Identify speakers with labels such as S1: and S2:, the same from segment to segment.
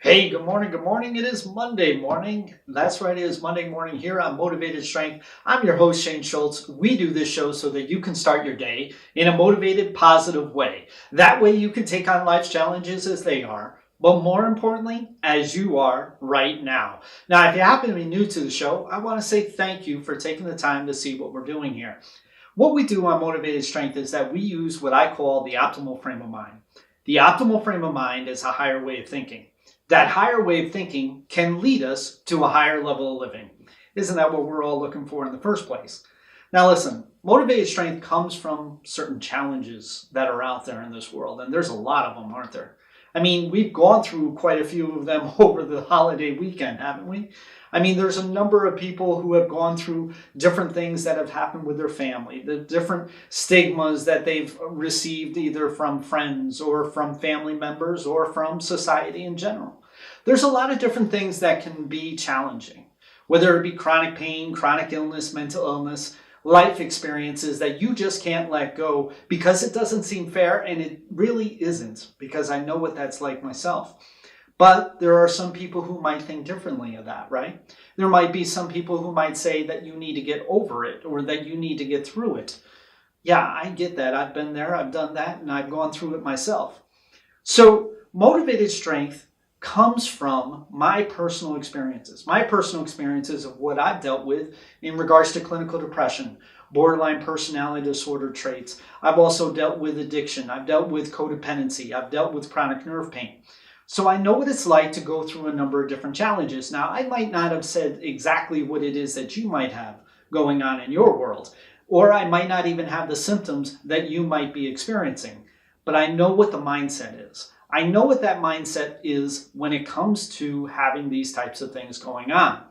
S1: Hey, good morning. Good morning. It is Monday morning. That's right. It is Monday morning here on Motivated Strength. I'm your host, Shane Schultz. We do this show so that you can start your day in a motivated, positive way. That way you can take on life's challenges as they are, but more importantly, as you are right now. Now, if you happen to be new to the show, I want to say thank you for taking the time to see what we're doing here. What we do on Motivated Strength is that we use what I call the optimal frame of mind. The optimal frame of mind is a higher way of thinking. That higher way of thinking can lead us to a higher level of living. Isn't that what we're all looking for in the first place? Now listen, motivated strength comes from certain challenges that are out there in this world, and there's a lot of them, aren't there? I mean, we've gone through quite a few of them over the holiday weekend, haven't we? I mean, there's a number of people who have gone through different things that have happened with their family, the different stigmas that they've received either from friends or from family members or from society in general. There's a lot of different things that can be challenging, whether it be chronic pain, chronic illness, mental illness, life experiences that you just can't let go because it doesn't seem fair, and it really isn't, because I know what that's like myself. But there are some people who might think differently of that, right? There might be some people who might say that you need to get over it or that you need to get through it. Yeah, I get that. I've been there, I've done that, and I've gone through it myself. So motivated strength comes from my personal experiences of what I've dealt with in regards to clinical depression, borderline personality disorder traits. I've also dealt with addiction. I've dealt with codependency. I've dealt with chronic nerve pain. So I know what it's like to go through a number of different challenges. Now, I might not have said exactly what it is that you might have going on in your world, or I might not even have the symptoms that you might be experiencing, but I know what the mindset is. I know what that mindset is when it comes to having these types of things going on.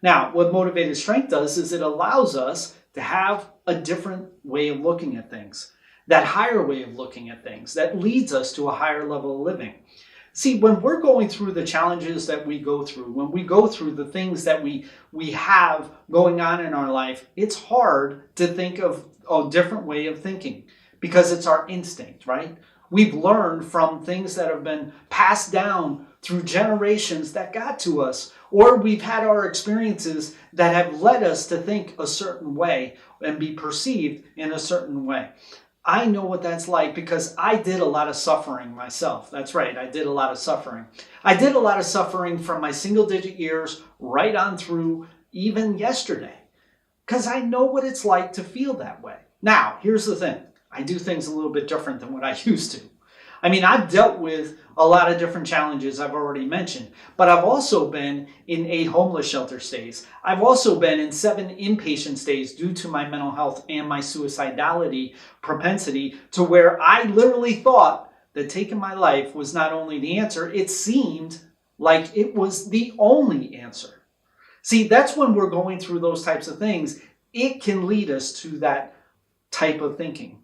S1: Now, what motivated strength does is it allows us to have a different way of looking at things, that higher way of looking at things that leads us to a higher level of living. See, when we're going through the challenges that we go through, when we go through the things that we have going on in our life, it's hard to think of a different way of thinking because it's our instinct, right? We've learned from things that have been passed down through generations that got to us, or we've had our experiences that have led us to think a certain way and be perceived in a certain way. I know what that's like because I did a lot of suffering myself. That's right, I did a lot of suffering. I did a lot of suffering from my single digit years right on through even yesterday because I know what it's like to feel that way. Now, here's the thing. I do things a little bit different than what I used to. I mean, I've dealt with a lot of different challenges I've already mentioned, but I've also been in 8 homeless shelter stays. I've also been in 7 inpatient stays due to my mental health and my suicidality propensity, to where I literally thought that taking my life was not only the answer, it seemed like it was the only answer. See, that's when we're going through those types of things. It can lead us to that type of thinking.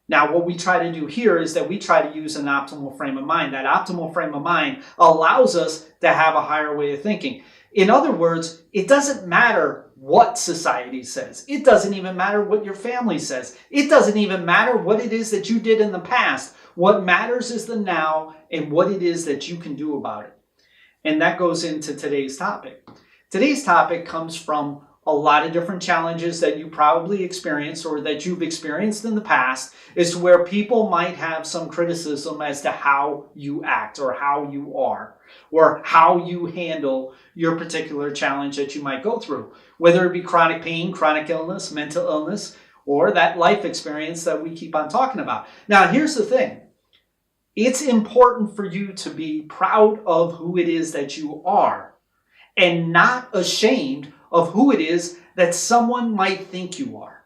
S1: Now, what we try to do here is that we try to use an optimal frame of mind. That optimal frame of mind allows us to have a higher way of thinking. In other words, it doesn't matter what society says. It doesn't even matter what your family says. It doesn't even matter what it is that you did in the past. What matters is the now and what it is that you can do about it. And that goes into today's topic. Today's topic comes from a lot of different challenges that you probably experienced or that you've experienced in the past, is where people might have some criticism as to how you act or how you are or how you handle your particular challenge that you might go through, whether it be chronic pain, chronic illness, mental illness, or that life experience that we keep on talking about. Now, here's the thing. It's important for you to be proud of who it is that you are and not ashamed of who it is that someone might think you are.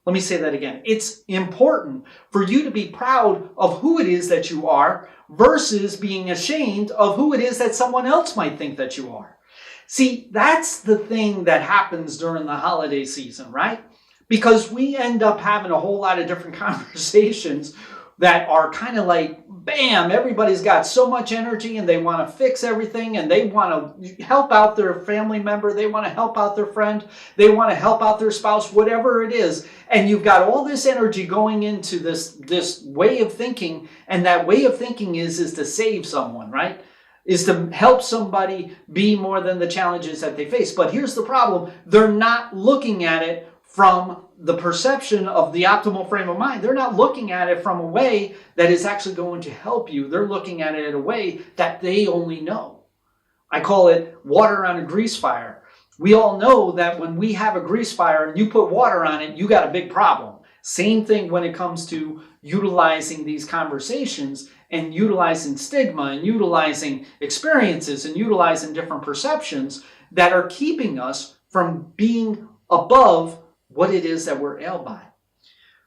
S1: Let me say that again. It's important for you to be proud of who it is that you are versus being ashamed of who it is that someone else might think that you are. See, that's the thing that happens during the holiday season, right? Because we end up having a whole lot of different conversations that are kind of like, bam, everybody's got so much energy and they want to fix everything and they want to help out their family member, they want to help out their friend, they want to help out their spouse, whatever it is. And you've got all this energy going into this way of thinking, and that way of thinking is to save someone, right? is to help somebody be more than the challenges that they face. But here's the problem. They're not looking at it from the perception of the optimal frame of mind. They're not looking at it from a way that is actually going to help you. They're looking at it in a way that they only know. I call it water on a grease fire. We all know that when we have a grease fire and you put water on it, you got a big problem. Same thing when it comes to utilizing these conversations and utilizing stigma and utilizing experiences and utilizing different perceptions that are keeping us from being above what it is that we're ailed by.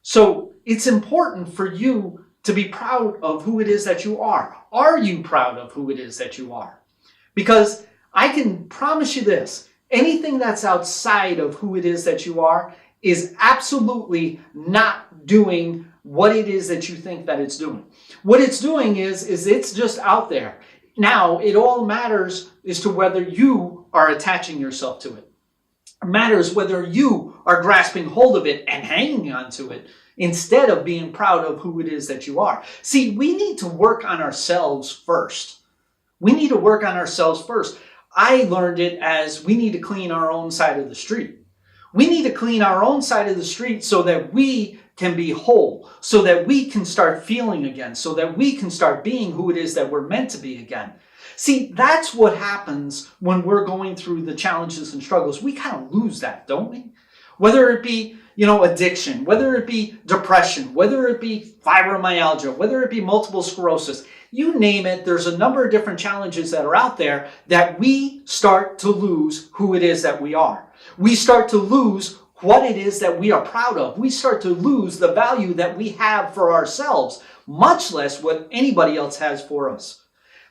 S1: So it's important for you to be proud of who it is that you are. Are you proud of who it is that you are? Because I can promise you this, anything that's outside of who it is that you are is absolutely not doing what it is that you think that it's doing. What it's doing is it's just out there. Now, it all matters as to whether you are attaching yourself to it. It matters whether you are grasping hold of it and hanging on to it instead of being proud of who it is that you are. See, we need to work on ourselves first. We need to work on ourselves first. I learned it as we need to clean our own side of the street. We need to clean our own side of the street so that we can be whole, so that we can start feeling again, so that we can start being who it is that we're meant to be again. See, that's what happens when we're going through the challenges and struggles. We kind of lose that, don't we? Whether it be, addiction, whether it be depression, whether it be fibromyalgia, whether it be multiple sclerosis, you name it, there's a number of different challenges that are out there that we start to lose who it is that we are. We start to lose what it is that we are proud of. We start to lose the value that we have for ourselves, much less what anybody else has for us.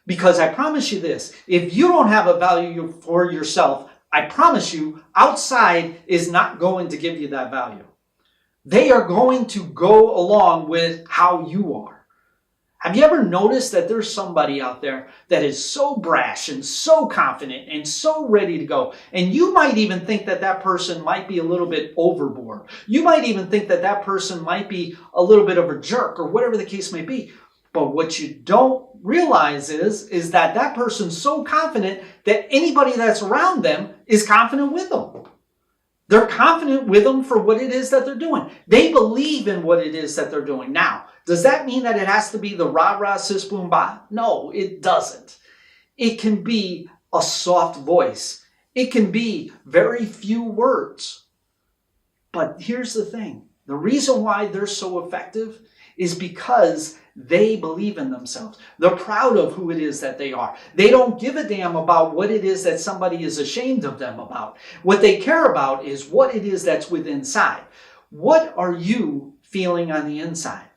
S1: Because I promise you this, if you don't have a value for yourself, I promise you, outside is not going to give you that value. They are going to go along with how you are. Have you ever noticed that there's somebody out there that is so brash and so confident and so ready to go? And you might even think that that person might be a little bit overboard. You might even think that that person might be a little bit of a jerk or whatever the case may be. But what you don't realize is that that person's so confident that anybody that's around them is confident with them. They're confident with them for what it is that they're doing. They believe in what it is that they're doing. Now, does that mean that it has to be the rah-rah, sis, boom, bah? No, it doesn't. It can be a soft voice. It can be very few words. But here's the thing. The reason why they're so effective is because they believe in themselves. They're proud of who it is that they are. They don't give a damn about what it is that somebody is ashamed of them about. What they care about is what it is that's within inside. What are you feeling on the inside?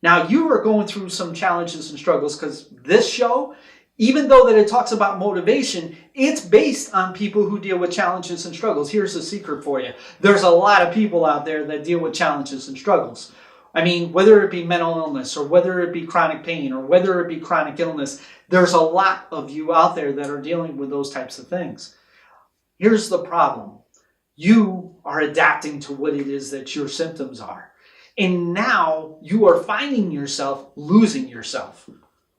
S1: Now, you are going through some challenges and struggles because this show, even though that it talks about motivation, it's based on people who deal with challenges and struggles. Here's a secret for you. There's a lot of people out there that deal with challenges and struggles. I mean, whether it be mental illness or whether it be chronic pain or whether it be chronic illness, there's a lot of you out there that are dealing with those types of things. Here's the problem. You are adapting to what it is that your symptoms are. And now you are finding yourself losing yourself.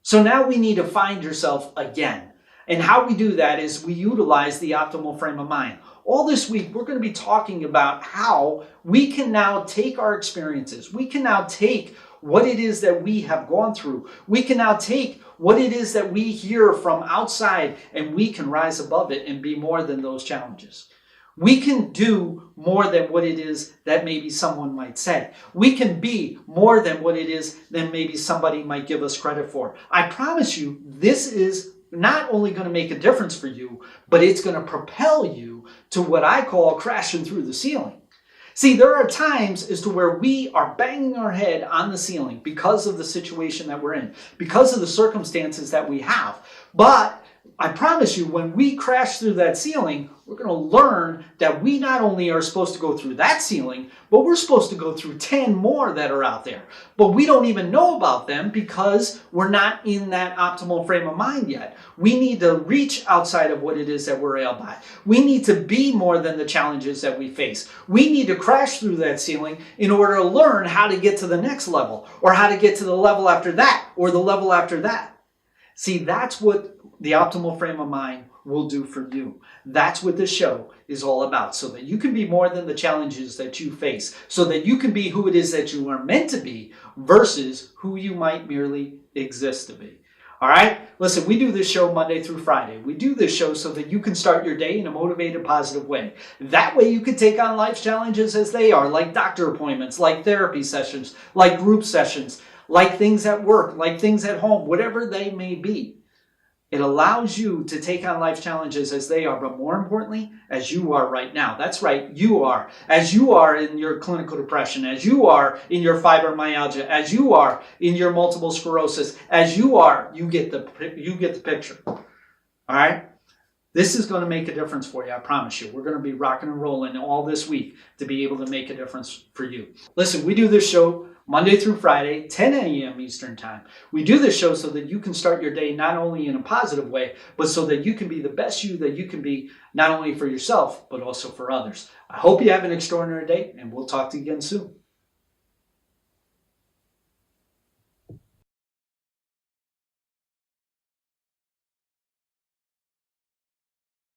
S1: So now we need to find yourself again. And how we do that is we utilize the optimal frame of mind. All this week, we're going to be talking about how we can now take our experiences. We can now take what it is that we have gone through. We can now take what it is that we hear from outside, and we can rise above it and be more than those challenges. We can do more than what it is that maybe someone might say. We can be more than what it is that maybe somebody might give us credit for. I promise you, this is not only going to make a difference for you, but it's going to propel you to what I call crashing through the ceiling. See, there are times as to where we are banging our head on the ceiling because of the situation that we're in, because of the circumstances that we have. But I promise you, when we crash through that ceiling, we're going to learn that we not only are supposed to go through that ceiling, but we're supposed to go through 10 more that are out there. But we don't even know about them because we're not in that optimal frame of mind yet. We need to reach outside of what it is that we're ailed by. We need to be more than the challenges that we face. We need to crash through that ceiling in order to learn how to get to the next level, or how to get to the level after that, or the level after that. See, that's what the optimal frame of mind will do for you. That's what this show is all about, so that you can be more than the challenges that you face, so that you can be who it is that you are meant to be versus who you might merely exist to be. All right? Listen, we do this show Monday through Friday. We do this show so that you can start your day in a motivated, positive way. That way you can take on life's challenges as they are, like doctor appointments, like therapy sessions, like group sessions, like things at work, like things at home, whatever they may be. It allows you to take on life challenges as they are, but more importantly, as you are right now. That's right, you are. As you are in your clinical depression, as you are in your fibromyalgia, as you are in your multiple sclerosis, as you are, you get the picture. All right? This is going to make a difference for you, I promise you. We're going to be rocking and rolling all this week to be able to make a difference for you. Listen, we do this show Monday through Friday, 10 a.m. Eastern Time. We do this show so that you can start your day not only in a positive way, but so that you can be the best you that you can be, not only for yourself, but also for others. I hope you have an extraordinary day, and we'll talk to you again soon.